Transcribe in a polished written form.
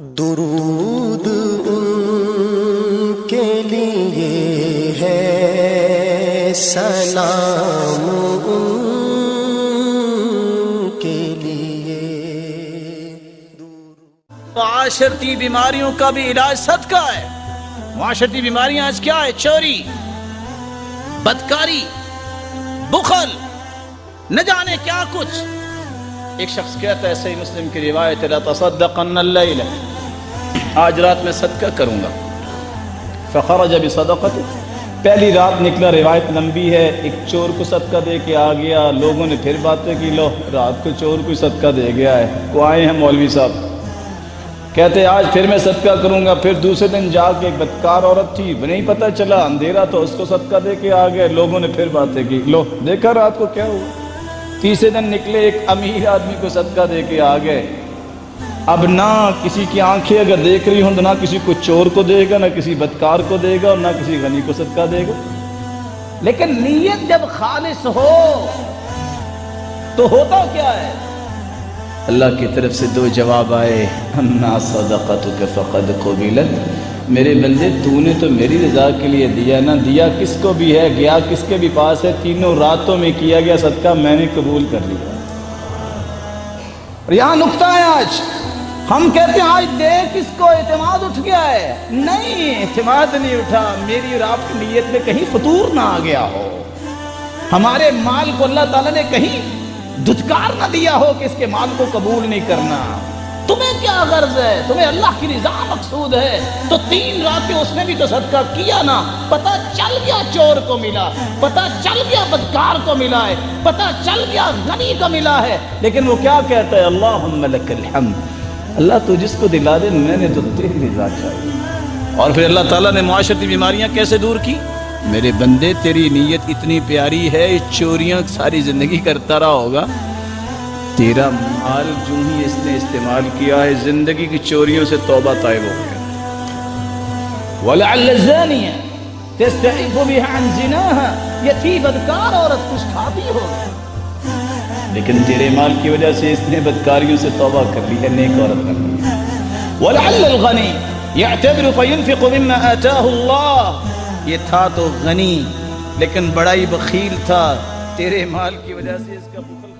درود ان کے لیے ہے، سلام ان کے لیے۔ معاشرتی بیماریوں کا بھی علاج صدقہ ہے۔ معاشرتی بیماریاں آج کیا ہے؟ چوری، بدکاری، بخل، نہ جانے کیا کچھ۔ ایک شخص کہتا ہے، صحیح مسلم کی روایت ہے، لا تصدقن اللیل، آج رات میں صدقہ کروں گا۔ فخرج بصدقته، پہلی رات نکلا، روایت لمبی ہے، ایک چور کو صدقہ دے کے آ گیا۔ لوگوں نے پھر باتیں کی، لو رات کو چور کو صدقہ دے گیا ہے۔ وہ آئے ہیں مولوی صاحب، کہتے آج پھر میں صدقہ کروں گا۔ پھر دوسرے دن جا کے ایک بدکار عورت تھی، نہیں پتہ چلا، اندھیرا تو اس کو صدقہ دے کے آ گئے۔ لوگوں نے پھر باتیں کی، لو دیکھا رات کو کیا ہوا۔ تیسرے دن نکلے، ایک امیر آدمی کو صدقہ دے کے آ گئے۔ اب نہ کسی کی آنکھیں اگر دیکھ رہی ہوں تو نہ کسی کو چور کو دے گا، نہ کسی بدکار کو دے گا، اور نہ کسی غنی کو صدقہ دے گا۔ لیکن نیت جب خالص ہو تو ہوتا کیا ہے؟ اللہ کی طرف سے دو جواب آئے، انا صدقتک فقد قبلت، میرے بندے تو نے تو میری رضا کے لیے دیا نا، دیا کس کو بھی ہے، گیا کس کے بھی پاس ہے، تینوں راتوں میں کیا گیا صدقہ میں نے قبول کر لیا۔ اور یہاں نکتہ ہے، آج ہم کہتے ہیں آج دے کس کو، اعتماد اٹھ گیا ہے۔ نہیں، اعتماد نہیں اٹھا، میری اور آپ کی نیت میں کہیں فطور نہ آ گیا ہو، ہمارے مال کو اللہ تعالیٰ نے کہیں دھتکار نہ دیا ہو کہ اس کے مال کو قبول نہیں کرنا۔ تمہیں کیا غرض ہے؟ تمہیں اللہ کی رضا مقصود ہے تو 3 راتیں اس نے بھی تو صدقہ کیا نا۔ پتہ چل گیا چور کو ملا، پتہ چل گیا بدکار کو ملا ہے، پتہ چل گیا غنی کو ملا ہے، لیکن وہ کیا کہتا ہے؟ اللہم لک الحمد، اللہ تو جس کو دلا دے، میں نے تو تیری رضا چاہیے۔ اور پھر اللہ تعالیٰ نے معاشرتی بیماریاں کیسے دور کی؟ میرے بندے تیری نیت اتنی پیاری ہے، چوریاں ساری زندگی کرتا رہا ہوگا، تیرا مال جو ہی اس نے استعمال کیا ہے، زندگی کی چوریوں سے توبہ طائب ہو گیا۔ وَلَعَلَّ الزَّانِيَ تَسْتَعِفُ بِهَا عَنْ زِنَاهَا، یہ تھی بدکار عورت، کچھ کھاتی ہو، لیکن تیرے مال کی وجہ سے اس نے بدکاریوں سے توبہ کر لی ہے، نیک عورت کر لی ہے۔ وَلَعَلَّ الْغَنِي يَعْتَبِرُ فَيُنْفِقُ مِمَّا آتَاهُ اللَّهُ، یہ تھا تو غنی لیکن بڑا ہی بخیل تھا، تیرے مال کی وجہ سے اس کا بخل